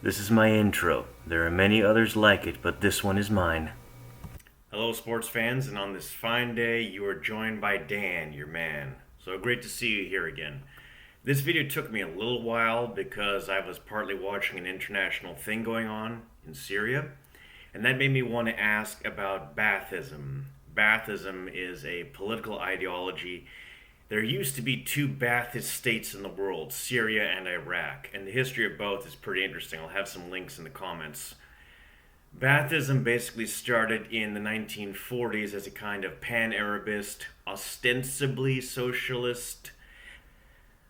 This is my intro. There are many others like it, but this one is mine. Hello, sports fans, and on this fine day, you are joined by Dan, your man. So great to see you here again. This video took me a little while because I was partly watching an international thing going on in Syria, and that made me want to ask about Baathism. Baathism is a political ideology. There used to be two Baathist states in the world, Syria and Iraq, and the history of both is pretty interesting. I'll have some links in the comments. Baathism basically started in the 1940s as a kind of pan-Arabist, ostensibly socialist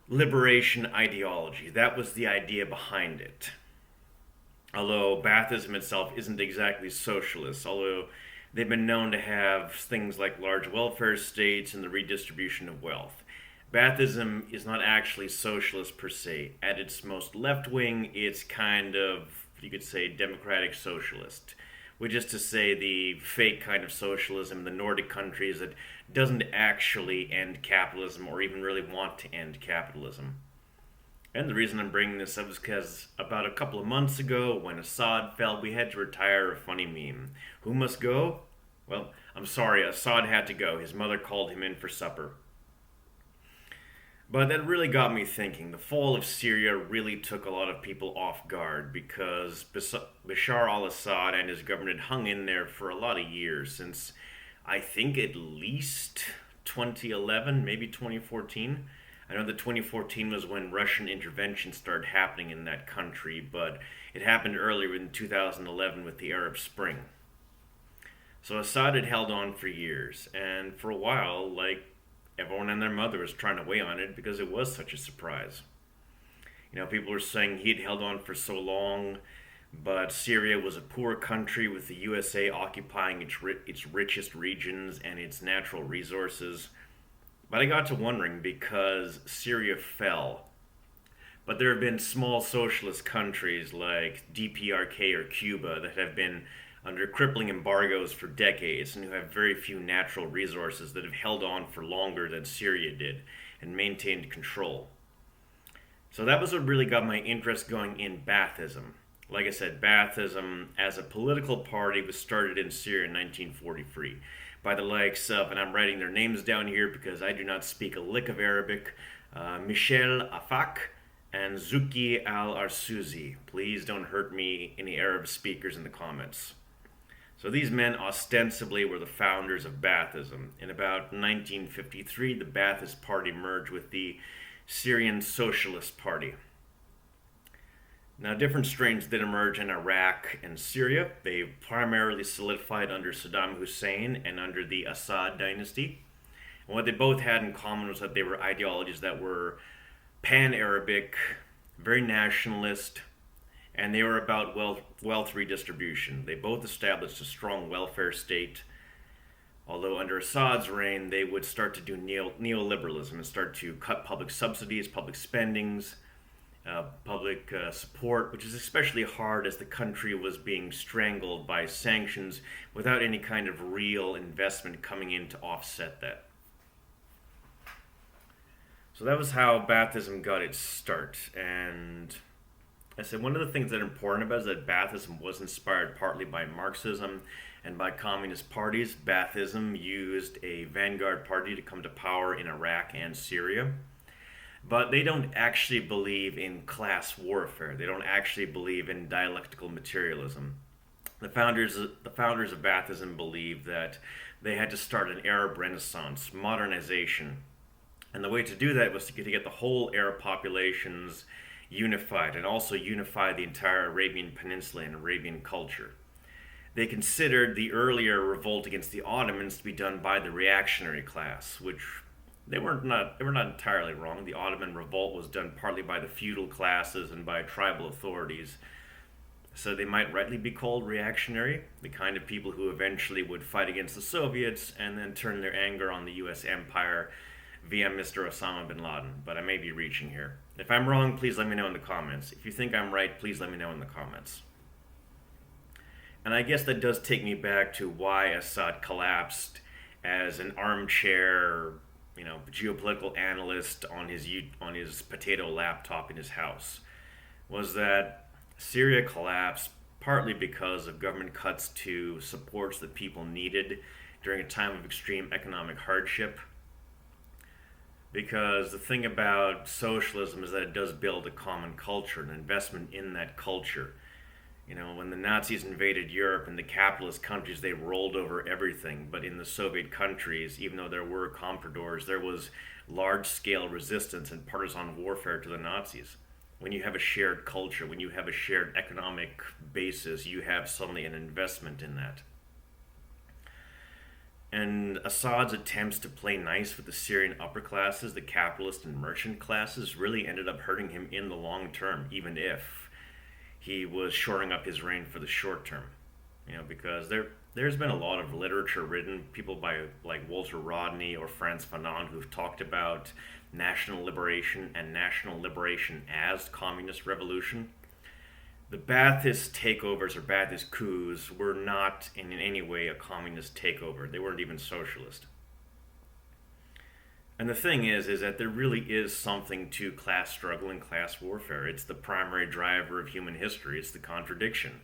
liberation ideology. That was the idea behind it. Although Baathism itself isn't exactly socialist, although they've been known to have things like large welfare states and the redistribution of wealth. Baathism is not actually socialist per se. At its most left wing, it's kind of, you could say, democratic socialist, which is to say the fake kind of socialism in the Nordic countries that doesn't actually end capitalism or even really want to end capitalism. And the reason I'm bringing this up is because about a couple of months ago, when Assad fell, we had to retire a funny meme. Who must go? Well, I'm sorry, Assad had to go. His mother called him in for supper. But that really got me thinking. The fall of Syria really took a lot of people off guard because Bashar al Assad and his government had hung in there for a lot of years, since I think at least 2011, maybe 2014. I know that 2014 was when Russian intervention started happening in that country, but it happened earlier in 2011 with the Arab Spring. So Assad had held on for years, and for a while, like, everyone and their mother was trying to weigh on it because it was such a surprise. People were saying he'd held on for so long, but Syria was a poor country with the USA occupying its richest regions and its natural resources. But I got to wondering because Syria fell. But there have been small socialist countries like DPRK or Cuba that have been under crippling embargoes for decades and who have very few natural resources that have held on for longer than Syria did and maintained control. So that was what really got my interest going in Baathism. Like I said, Baathism as a political party was started in Syria in 1943 by the likes of, and I'm writing their names down here because I do not speak a lick of Arabic, Michel Afak and Zuki al-Arsuzi. Please don't hurt me, any Arab speakers, in the comments. So these men ostensibly were the founders of Baathism. In about 1953, the Baathist Party merged with the Syrian Socialist Party. Now, different strains did emerge in Iraq and Syria. They primarily solidified under Saddam Hussein and under the Assad dynasty. And what they both had in common was that they were ideologies that were pan-Arabic, very nationalist, and they were about wealth redistribution. They both established a strong welfare state, although under Assad's reign, they would start to do neoliberalism and start to cut public subsidies, public spendings, public support, which is especially hard as the country was being strangled by sanctions without any kind of real investment coming in to offset that. So that was how Baathism got its start. And I said one of the things that are important about it is that Baathism was inspired partly by Marxism and by communist parties. Baathism used a vanguard party to come to power in Iraq and Syria. But they don't actually believe in class warfare. They don't actually believe in dialectical materialism. The founders of Baathism believed that they had to start an Arab Renaissance, modernization. And the way to do that was to get the whole Arab populations unified and also unify the entire Arabian Peninsula and Arabian culture. They considered the earlier revolt against the Ottomans to be done by the reactionary class, which they were not entirely wrong. The Ottoman revolt was done partly by the feudal classes and by tribal authorities. So they might rightly be called reactionary, the kind of people who eventually would fight against the Soviets and then turn their anger on the US empire via Mr. Osama bin Laden. But I may be reaching here. If I'm wrong, please let me know in the comments. If you think I'm right, please let me know in the comments. And I guess that does take me back to why Assad collapsed as an armchair, geopolitical analyst on his potato laptop in his house. Was that Syria collapsed partly because of government cuts to supports that people needed during a time of extreme economic hardship. Because the thing about socialism is that it does build a common culture, an investment in that culture. You know, when the Nazis invaded Europe and the capitalist countries, they rolled over everything. But in the Soviet countries, even though there were compradors, there was large scale resistance and partisan warfare to the Nazis. When you have a shared culture, when you have a shared economic basis, you have suddenly an investment in that. And Assad's attempts to play nice with the Syrian upper classes, the capitalist and merchant classes, really ended up hurting him in the long term, even if he was shoring up his reign for the short term. You know, because there's been a lot of literature written, people by like Walter Rodney or Frantz Fanon, who've talked about national liberation and national liberation as communist revolution. The Ba'athist takeovers or Ba'athist coups were not in any way a communist takeover. They weren't even socialist. And the thing is that there really is something to class struggle and class warfare. It's the primary driver of human history. It's the contradiction.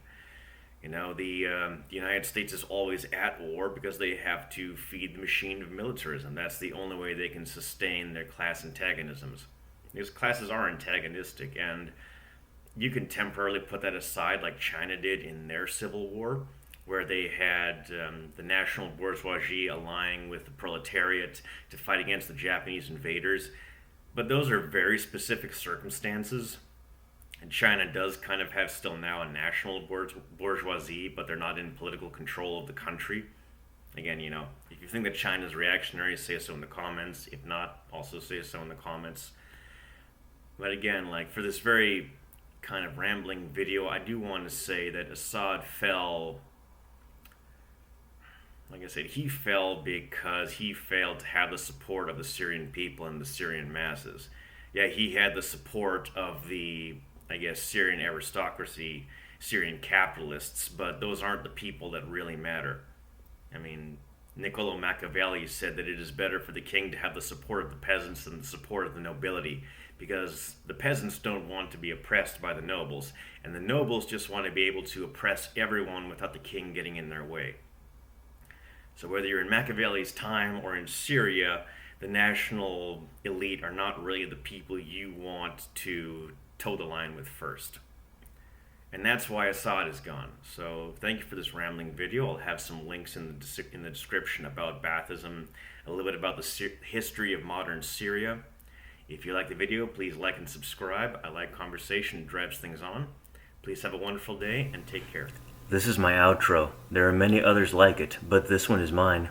You know, the United States is always at war because they have to feed the machine of militarism. That's the only way they can sustain their class antagonisms. Because classes are antagonistic, and you can temporarily put that aside, like China did in their civil war, where they had the national bourgeoisie allying with the proletariat to fight against the Japanese invaders. But those are very specific circumstances. And China does kind of have still now a national bourgeoisie, but they're not in political control of the country. Again, you know, if you think that China's reactionary, say so in the comments. If not, also say so in the comments. But again, like for this very kind of rambling video, I do want to say that Assad fell, like I said, he fell because he failed to have the support of the Syrian people and the Syrian masses. Yeah, he had the support of the, I guess, Syrian aristocracy, Syrian capitalists, but those aren't the people that really matter. I mean, Niccolo Machiavelli said that it is better for the king to have the support of the peasants than the support of the nobility, because the peasants don't want to be oppressed by the nobles, and the nobles just want to be able to oppress everyone without the king getting in their way. So whether you're in Machiavelli's time or in Syria, the national elite are not really the people you want to toe the line with first. And that's why Assad is gone. So thank you for this rambling video. I'll have some links in the description about Baathism, a little bit about the history of modern Syria. If you like the video, please like and subscribe. I like conversation, it drives things on. Please have a wonderful day and take care. This is my outro. There are many others like it, but this one is mine.